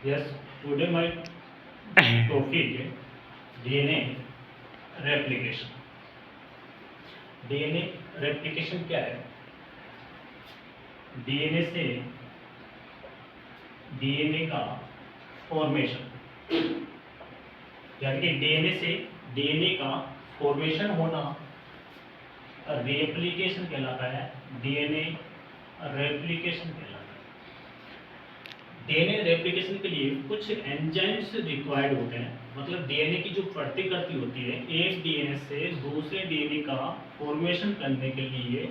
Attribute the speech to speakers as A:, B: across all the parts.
A: Yes, today my topic DNA replication. DNA replication क्या है? DNA से DNA का फॉर्मेशन, यानी कि DNA से DNA का फॉर्मेशन होना रेप्लिकेशन कहलाता है। DNA रेप्लिकेशन कहलाता है। डीएनए रेप्लिकेशन के लिए कुछ एंजाइम्स रिक्वायर्ड होते हैं, मतलब डीएनए की जो प्रतिकृति होती है एक डीएनए से दूसरे डीएनए का फॉर्मेशन करने के लिए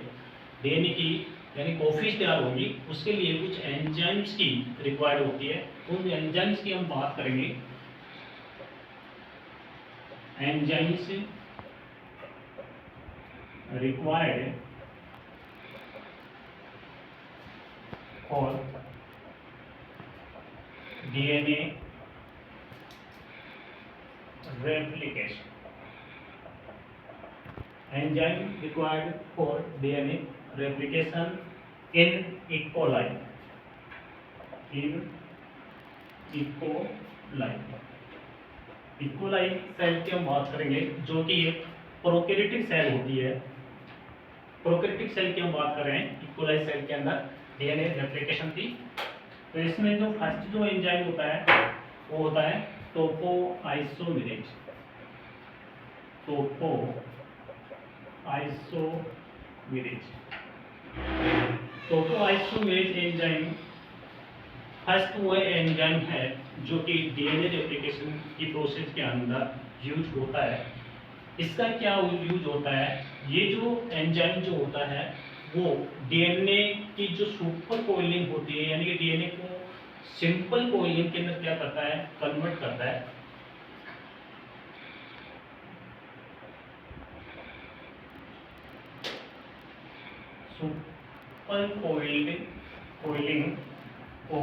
A: डीएनए की यानी कॉपीज तैयार होगी, उसके लिए कुछ एंजाइम्स की रिक्वायर्ड होती है। उन एंजाइम्स की हम बात करेंगे। Enzymes required for DNA replication. Enzyme required for DNA replication in E. coli. In E. coli. E. coli cell की हम बात करेंगे, जो कि एक प्रोकैरियोटिक सेल होती है। प्रोकैरियोटिक सेल की हम बात कर रहे हैं। E. coli सेल के अंदर DNA रेप्लिकेशन की, तो इसमें जो फर्स्ट जो एंजाइम होता है वो होता है टोपोआइसोमेरेज। टोपोआइसोमेरेज एंजाइम फर्स्ट वो एंजाइम है जो कि डीएनए रेप्लिकेशन की प्रोसेस के अंदर यूज होता है। इसका क्या यूज होता है? ये जो एंजाइम जो होता है वो डीएनए की जो सुपर कोइलिंग होती है, यानी कि डीएनए को सिंपल कोइलिंग के अंदर क्या करता है, कन्वर्ट करता है। सुपर कोइलिंग को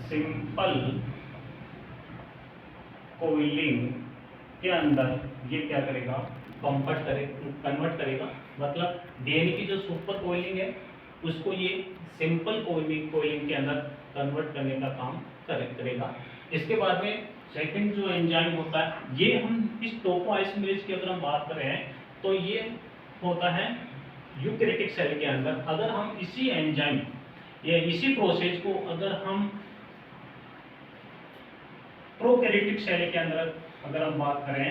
A: सिंपल कोइलिंग के अंदर ये क्या करेगा, कन्वर्ट करेगा। मतलब डीएनए की जो सुपर कोइलिंग है उसको ये सिंपल कोइलिंग के अंदर कन्वर्ट करने का काम करेगा। इसके बाद में सेकंड जो एंजाइम होता है, ये हम इस टोपोआइसोमेरेज की अगर हम बात कर रहे हैं तो ये होता है यूकैरियोटिक सेल के अंदर। अगर हम इसी एंजाइम या इसी प्रोसेस को अगर हम प्रोकैरियोटिक सेल के अंदर अगर हम बात करें,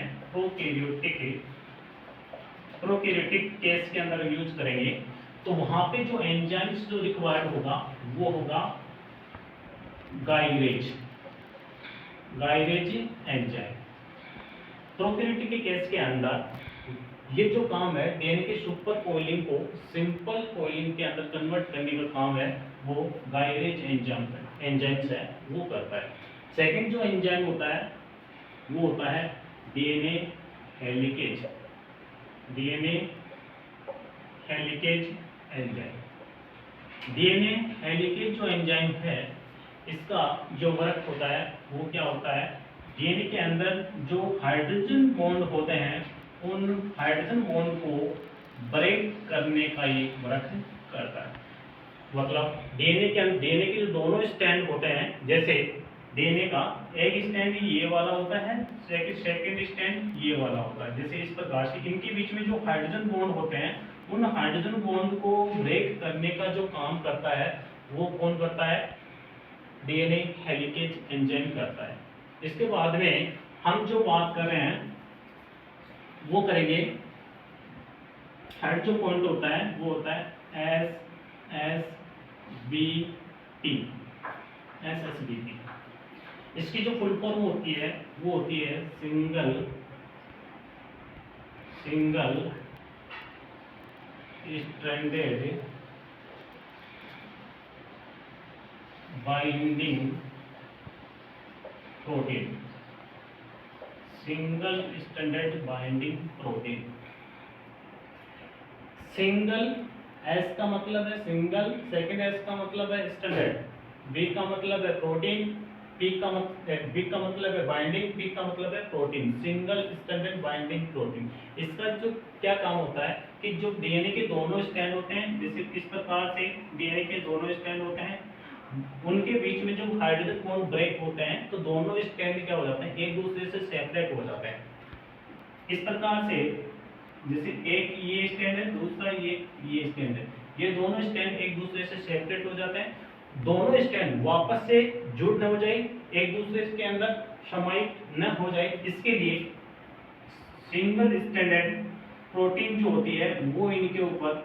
A: प्रोकैरियोटिक केस के अंदर यूज करेंगे, तो वहां पे जो एंजाइम्स जो रिक्वायर्ड होगा वो होगा गाइरेज एंजाइम। प्रोकैरियोटिक के केस के अंदर ये जो काम है डीएनए की सुपर कोइलिंग को सिंपल कोइलिंग के अंदर कन्वर्ट करने का काम है वो गाइरेज एंजाइम्स है वो करता है। सेकंड जो एंजाइम होता है वो होता है DNA helicase enzyme. DNA helicase जो एंजाइम है इसका जो वर्क होता है वो क्या होता है, डीएनए के अंदर जो हाइड्रोजन बॉन्ड होते हैं उन हाइड्रोजन बॉन्ड को ब्रेक करने का ये वर्क करता है। मतलब डीएनए के जो दोनों स्टैंड होते हैं, जैसे डीएनए का एक स्टैंड ये वाला होता है, सेकंड स्टैंड ये वाला होता है। जैसे इस प्रकार से इनके बीच में जो हाइड्रोजन बॉन्ड होते हैं उन हाइड्रोजन बॉन्ड को ब्रेक करने का जो काम करता है वो कौन करता है, डीएनए हेलिकेज एंजाइम करता है। इसके बाद में हम जो बात कर रहे हैं वो करेंगे, थर्ड जो पॉइंट होता है वो होता है एसएसबीटी। इसकी जो फुल फॉर्म होती है वो होती है single stranded binding protein. Single standard binding protein. Single S का मतलब है सिंगल, सेकंड एस का मतलब है स्टैंडर्ड, बी का मतलब है प्रोटीन, बी का मतलब है बाइंडिंग, पी का मतलब है protein. Single standard binding protein. इसका जो क्या काम होता है कि जो डीएनए के दोनों स्टैंड होते हैं, जैसे इस प्रकार से डीएनए के दोनों स्टैंड होते हैं उनके बीच में जो हाइड्रोजन बॉन्ड ब्रेक होते हैं तो दोनों स्ट्रैंड क्या हो जाते हैं, एक दूसरे से सेपरेट हो जाते हैं। इस प्रकार से जैसे एक ये स्टैंड है, दूसरा ये स्टैंड है, ये दोनों स्टैंड एक दूसरे से सेपरेट हो जाते हैं। दोनों स्टैंड वापस से जुड़ न हो जाए, एक दूसरे के अंदर समाहित न हो जाए, इसके लिए सिंगल स्टैंडर्ड प्रोटीन जो होती है वो इनके ऊपर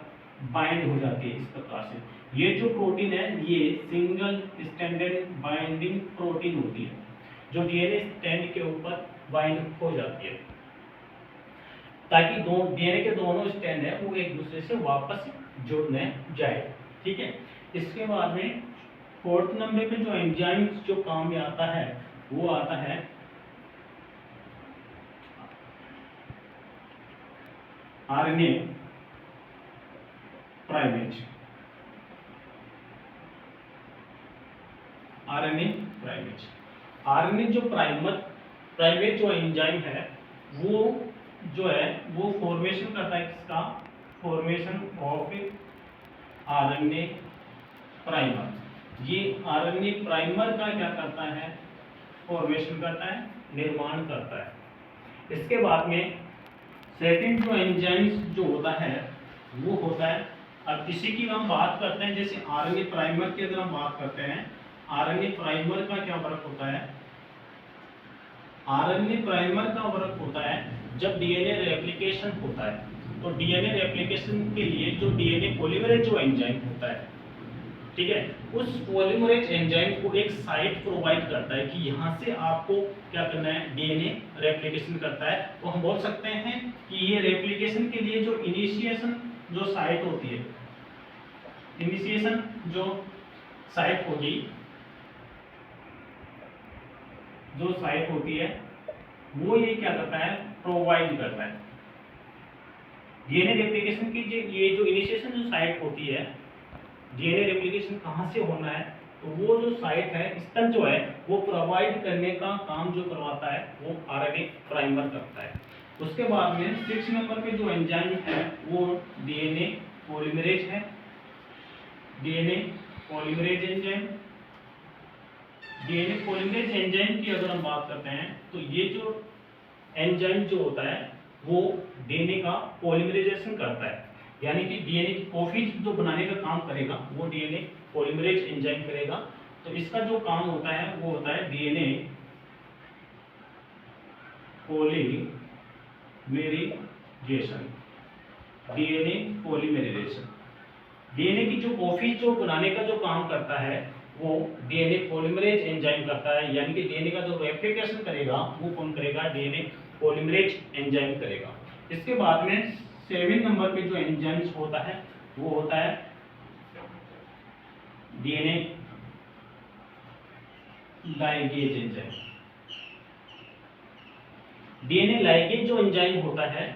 A: बाइंड हो जाती है। इस प्रकार से ये जो प्रोटीन है ये सिंगल स्टैंडर्ड बाइंडिंग प्रोटीन होती है जो डीएनए स्टैंड के ऊपर बाइंड हो जाती है, ताकि डीएनए के दोनों स्टैंड है वो एक दूसरे से वापस जुड़ने जाए। ठीक है। इसके बाद में 4th नंबर पे जो एंजाइम जो काम में आता है वो आता है RNA primase. RNA primase, RNA जो प्राइमेज जो एंजाइम है वो जो है वो फॉर्मेशन करता है किसका, फॉर्मेशन ऑफ आरएनए प्राइमर। ये आरएनए प्राइमर का क्या करता है, फॉर्मेशन करता है, निर्माण करता है। इसके बाद में सेकंड जो एंजाइम्स जो होता है वो होता है, अब इसी की हम बात करते हैं। जैसे आरएनए प्राइमर की अगर हम बात करते हैं, आरएनए प्राइमर का क्या वर्क होता है, आरएनए प्राइमर का वर्क होता है जब डीएनए रेप्लिकेशन होता है तो डीएनए रेप्लिकेशन के लिए जो डीएनए पॉलीमरेज जो एंजाइम होता है, ठीक है, उस पॉलीमरेज एंजाइम को एक साइट प्रोवाइड करता है कि यहाँ से आपको क्या करना है, डीएनए रेप्लिकेशन करता है। तो हम बोल सकते हैं कि ये रेप्लिकेशन के लिए जो इनिशिएशन जो साइट होती है, इनिशिएशन जो साइट होगी, जो साइट होती है वो ये क्या करता है, प्रोवाइड करता है। डीएनए रेप्लिकेशन की ये जो इनिशिएशन जो साइट होती है, डीएनए रेप्लिकेशन कहाँ से होना है, तो वो जो साइट है स्तंभ जो है वो प्रोवाइड करने का काम जो करवाता है वो आरएनए प्राइमर करता है। उसके बाद में 6 नंबर पे जो एंजाइम है वो डीएनए पॉलीमरेज है। DNA polymerase enzyme, DNA polymerase enzyme की अगर हम बात करते हैं तो ये जो एंजाइम जो होता है वो डीएनए का पॉलीमराइजेशन करता है, यानी कि डीएनए की कॉपी जो बनाने का काम करेगा वो डीएनए पॉलीमरेज एंजाइम करेगा। तो इसका जो काम होता है वो होता है DNA polymerization, DNA polymerization. DNA की जो कॉपी जो बनाने का जो काम करता है वो डीएनए पॉलीमरेज एंजाइम करता है, यानी कि डीएनए का जो रेप्लिकेशन करेगा वो कौन करेगा, डीएनए पॉलीमरेज एंजाइम करेगा। इसके बाद में 7 नंबर पे जो एंजाइम्स होता है वो होता है DNA ligase enzyme. DNA ligase जो एंजाइम होता है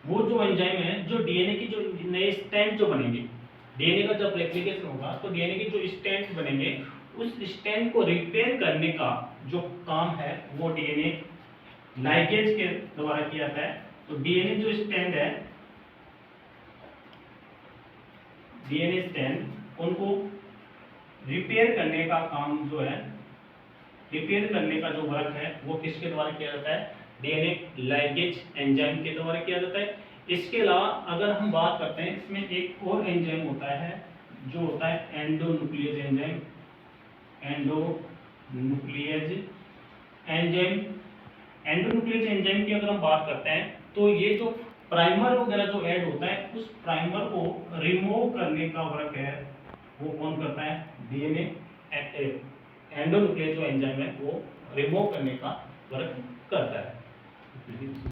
A: वो जो एंजाइम है जो डीएनए की जो नए स्ट्रैंड जो बनेंगे, डीएनए का जब रेप्लिकेशन होगा तो डीएनए के जो स्ट्रैंड बनेंगे उस स्ट्रैंड को रिपेयर करने का जो काम है वो डीएनए लाइगेज के द्वारा किया जाता है। तो डीएनए जो स्ट्रैंड है, डीएनए स्ट्रैंड उनको रिपेयर करने का काम जो है, रिपेयर करने का जो वर्क है वो किसके द्वारा किया जाता है, डीएनए लाइगेज एंजाइम के द्वारा किया जाता है। इसके अलावा अगर हम बात करते हैं इसमें एक और एंजाइम होता है जो होता है endonuclease enzyme. Endonuclease enzyme, endonuclease enzyme की अगर हम बात करते हैं तो ये जो प्राइमर वगैरह जो ऐड होता है उस प्राइमर को रिमूव करने का वर्क है वो कौन करता है, डीएनए एंडोन्यूक्लियस जो एंजाइम है वो रिमूव करने का वर्क करता है।